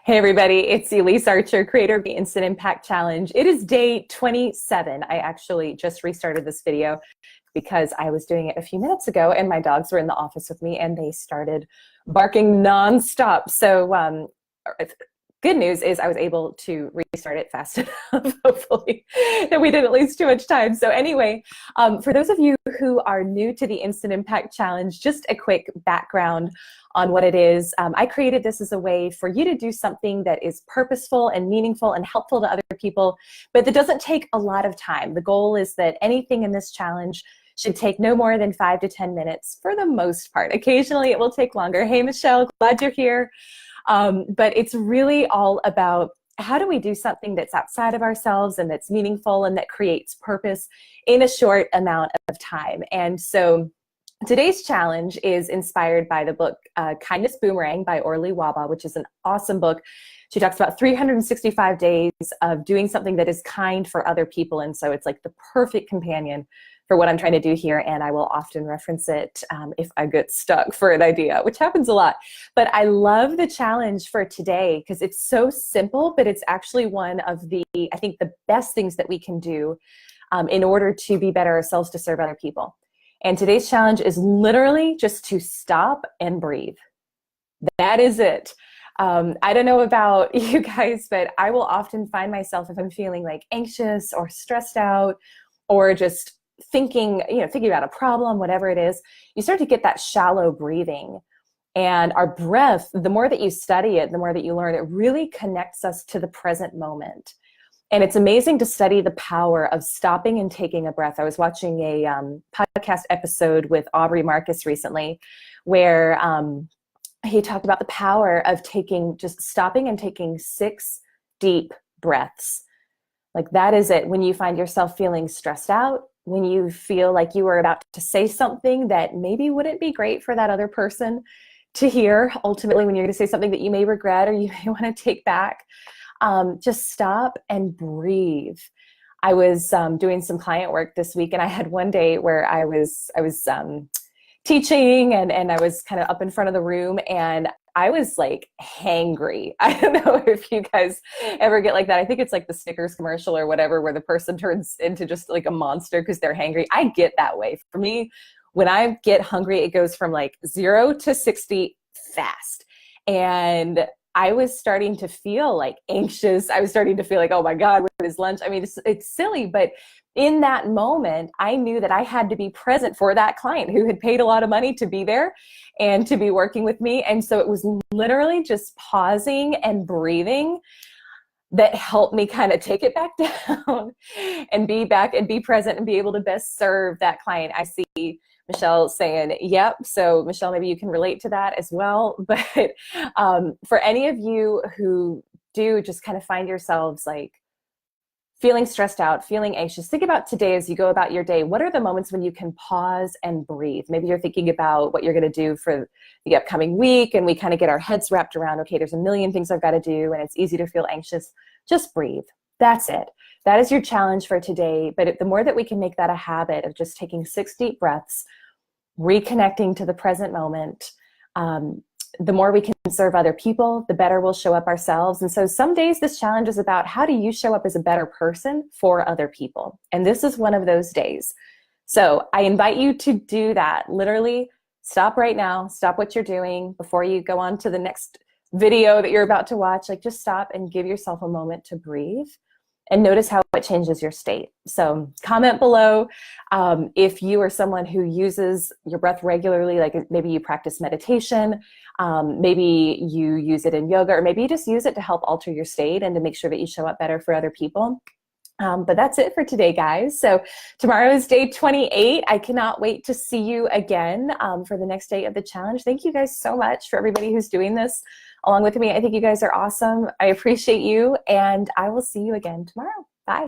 Hey everybody, it's Elyse Archer, creator of the Instant Impact Challenge. It is day 27. I actually just restarted this video because I was doing it a few minutes ago and my dogs were in the office with me and they started barking nonstop. So good news is I was able to restart it fast enough, hopefully, that we didn't lose too much time. So anyway, for those of you who are new to the Instant Impact Challenge, just a quick background on what it is. I created this as a way for you to do something that is purposeful and meaningful and helpful to other people, but that doesn't take a lot of time. The goal is that anything in this challenge should take no more than 5 to 10 minutes for the most part. Occasionally it will take longer. Hey, Michelle, glad you're here. But it's really all about how do we do something that's outside of ourselves and that's meaningful and that creates purpose in a short amount of time. And so today's challenge is inspired by the book Kindness Boomerang by Orly Wahba, which is an awesome book. She talks about 365 days of doing something that is kind for other people. And so it's like the perfect companion for what I'm trying to do here. And I will often reference it if I get stuck for an idea, which happens a lot. But I love the challenge for today because it's so simple, but it's actually one of the, I think, the best things that we can do in order to be better ourselves to serve other people. And today's challenge is literally just to stop and breathe. That is it. I don't know about you guys, but I will often find myself, if I'm feeling like anxious or stressed out or just thinking about a problem, whatever it is, you start to get that shallow breathing. And our breath, the more that you study it, the more that you learn, it really connects us to the present moment. And it's amazing to study the power of stopping and taking a breath. I was watching a podcast episode with Aubrey Marcus recently where he talked about the power of just stopping and taking 6 deep breaths. Like that is it. When you find yourself feeling stressed out, when you feel like you are about to say something that maybe wouldn't be great for that other person to hear, ultimately when you're going to say something that you may regret or you may want to take back, just stop and breathe. I was doing some client work this week, and I had one day where I was teaching and I was kind of up in front of the room and I was like hangry. I don't know if you guys ever get like that. I think it's like the Snickers commercial or whatever, where the person turns into just like a monster because they're hangry. I get that way. For me, when I get hungry, it goes from like 0 to 60 fast. And I was starting to feel like anxious. I was starting to feel like, oh my God, what is lunch? I mean, it's silly, but in that moment, I knew that I had to be present for that client who had paid a lot of money to be there and to be working with me. And so it was literally just pausing and breathing that helped me kind of take it back down and be back and be present and be able to best serve that client. I see Michelle saying, yep. So Michelle, maybe you can relate to that as well. But for any of you who do just kind of find yourselves like feeling stressed out, feeling anxious, think about today as you go about your day. What are the moments when you can pause and breathe? Maybe you're thinking about what you're going to do for the upcoming week and we kind of get our heads wrapped around, okay, there's a million things I've got to do and it's easy to feel anxious. Just breathe. That's it. That is your challenge for today. But the more that we can make that a habit of just taking 6 deep breaths, reconnecting to the present moment, the more we can serve other people, the better we'll show up ourselves. And so some days this challenge is about how do you show up as a better person for other people? And this is one of those days. So I invite you to do that. Literally stop right now, stop what you're doing before you go on to the next video that you're about to watch. Like just stop and give yourself a moment to breathe and notice how it changes your state. So comment below if you are someone who uses your breath regularly, like maybe you practice meditation, maybe you use it in yoga, or maybe you just use it to help alter your state and to make sure that you show up better for other people. But that's it for today, guys. So tomorrow is day 28. I cannot wait to see you again for the next day of the challenge. Thank you guys so much for everybody who's doing this along with me. I think you guys are awesome. I appreciate you, and I will see you again tomorrow. Bye.